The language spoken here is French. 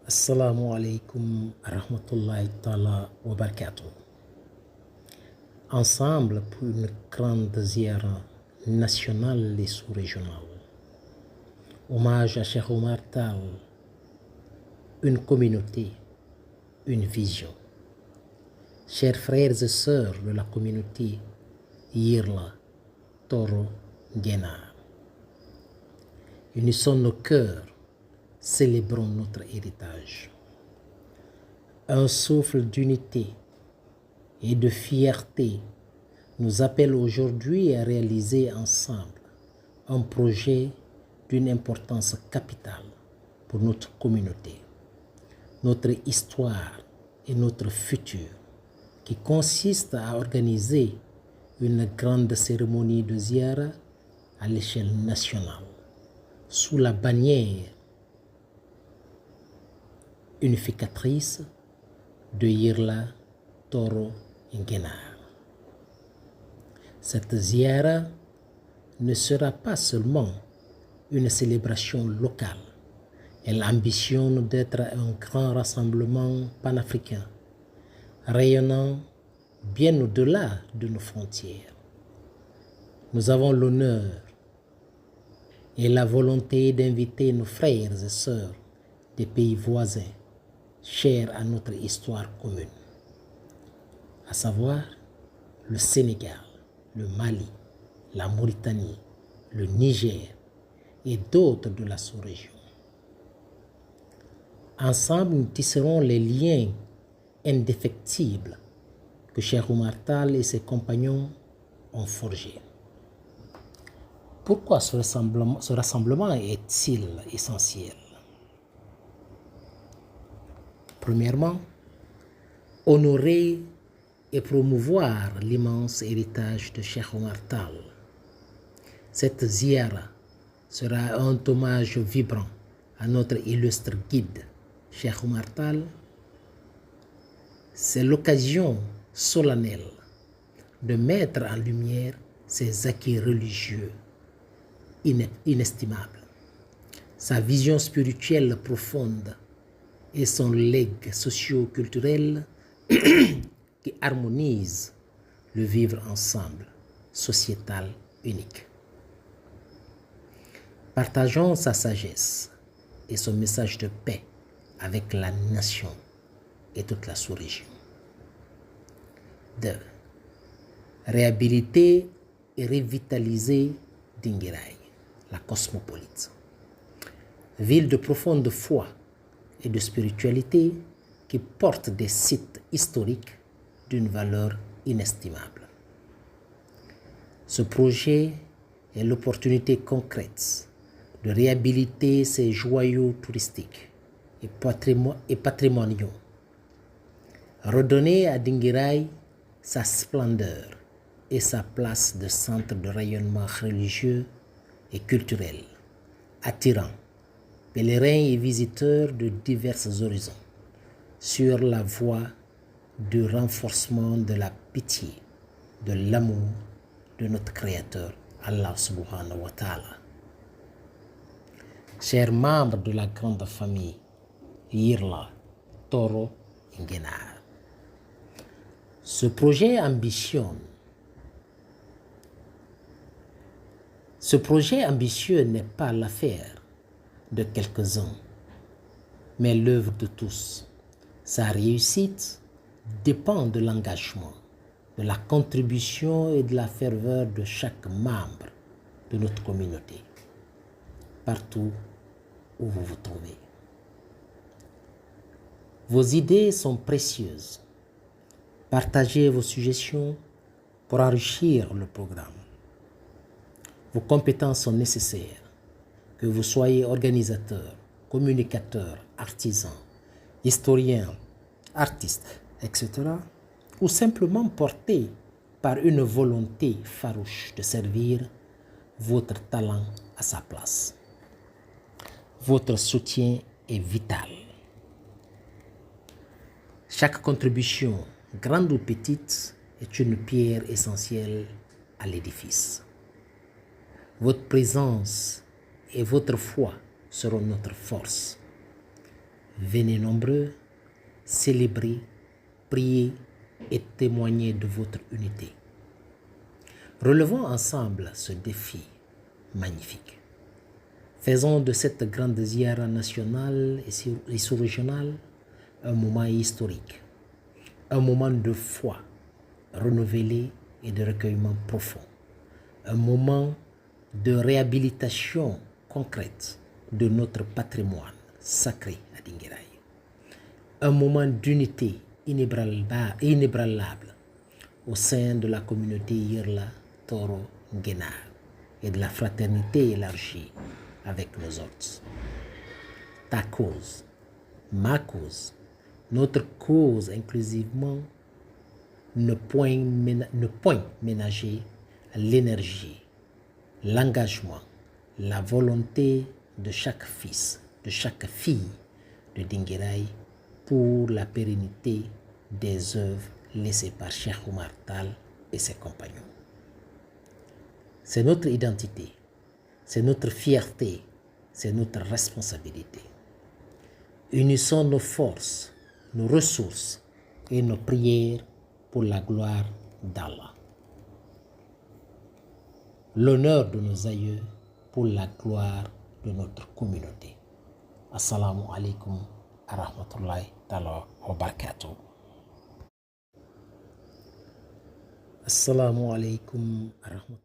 Assalamu alaikum rahmatullahi ta'ala wa barakatuh. Ensemble pour une grande ziara nationale et sous-régionale. Hommage à Cheikh Omar Tall, une communauté, une vision. Chers frères et sœurs de la communauté Yirla, Toro, Guénar, unissons nos cœurs, célébrons notre héritage. Un souffle d'unité et de fierté nous appelle aujourd'hui à réaliser ensemble un projet d'une importance capitale pour notre communauté, notre histoire et notre futur, qui consiste à organiser une grande cérémonie de ziara à l'échelle nationale, sous la bannière unificatrice de Yirla, Toro et Guénar. Cette ziara ne sera pas seulement une célébration locale. Elle ambitionne d'être un grand rassemblement panafricain, rayonnant bien au-delà de nos frontières. Nous avons l'honneur et la volonté d'inviter nos frères et sœurs des pays voisins, chers à notre histoire commune, à savoir le Sénégal, le Mali, la Mauritanie, le Niger et d'autres de la sous-région. Ensemble, nous tisserons les liens indéfectibles que Cheikh Omar Tall et ses compagnons ont forgés. Pourquoi ce rassemblement est-il essentiel? Premièrement, honorer et promouvoir l'immense héritage de Cheikh Omar Tall. Cette ziara sera un hommage vibrant à notre illustre guide, Cheikh Omar Tall. C'est l'occasion solennelle de mettre en lumière ses acquis religieux inestimables, sa vision spirituelle profonde et son legs socio-culturel qui harmonise le vivre ensemble sociétal unique. Partageons sa sagesse et son message de paix avec la nation et toute la sous-région. 2. Réhabiliter et revitaliser Dinguiraye, la cosmopolite. Ville de profonde foi et de spiritualité qui porte des sites historiques d'une valeur inestimable. Ce projet est l'opportunité concrète de réhabiliter ces joyaux touristiques et patrimoniaux, redonner à Dinguiraye sa splendeur et sa place de centre de rayonnement religieux et culturel, attirant pèlerins et visiteurs de divers horizons sur la voie du renforcement de la pitié, de l'amour de notre Créateur, Allah subhanahu wa ta'ala. Chers membres de la grande famille Yirla, Toro et Guénar, ce projet ambitieux n'est pas l'affaire de quelques-uns, mais l'œuvre de tous. Sa réussite dépend de l'engagement, de la contribution et de la ferveur de chaque membre de notre communauté, partout où vous vous trouvez. Vos idées sont précieuses. Partagez vos suggestions pour enrichir le programme. Vos compétences sont nécessaires. Que vous soyez organisateur, communicateur, artisan, historien, artiste, etc., ou simplement porté par une volonté farouche de servir, votre talent à sa place. Votre soutien est vital. Chaque contribution, grande ou petite, est une pierre essentielle à l'édifice. Votre présence et votre foi seront notre force. Venez nombreux, célébrer, prier et témoigner de votre unité. Relevons ensemble ce défi magnifique. Faisons de cette grande ziara nationale et sous-régionale un moment historique, un moment de foi renouvelée et de recueillement profond, un moment de réhabilitation concrète de notre patrimoine sacré à Dinguiraye, un moment d'unité inébranlable au sein de la communauté Yirla Toro Guénar et de la fraternité élargie avec nos autres. Ta cause, ma cause, notre cause inclusivement ne point ménager l'énergie, l'engagement, la volonté de chaque fils, de chaque fille de Dinguiraye pour la pérennité des œuvres laissées par Cheikh Oumar Tall et ses compagnons. C'est notre identité, c'est notre fierté, c'est notre responsabilité. Unissons nos forces, nos ressources et nos prières pour la gloire d'Allah. L'honneur de nos aïeux pour la gloire de notre communauté. Assalamu alaikum wa rahmatullahi ta'ala wa barakatuh. Assalamu alaikum wa rahmatullahi.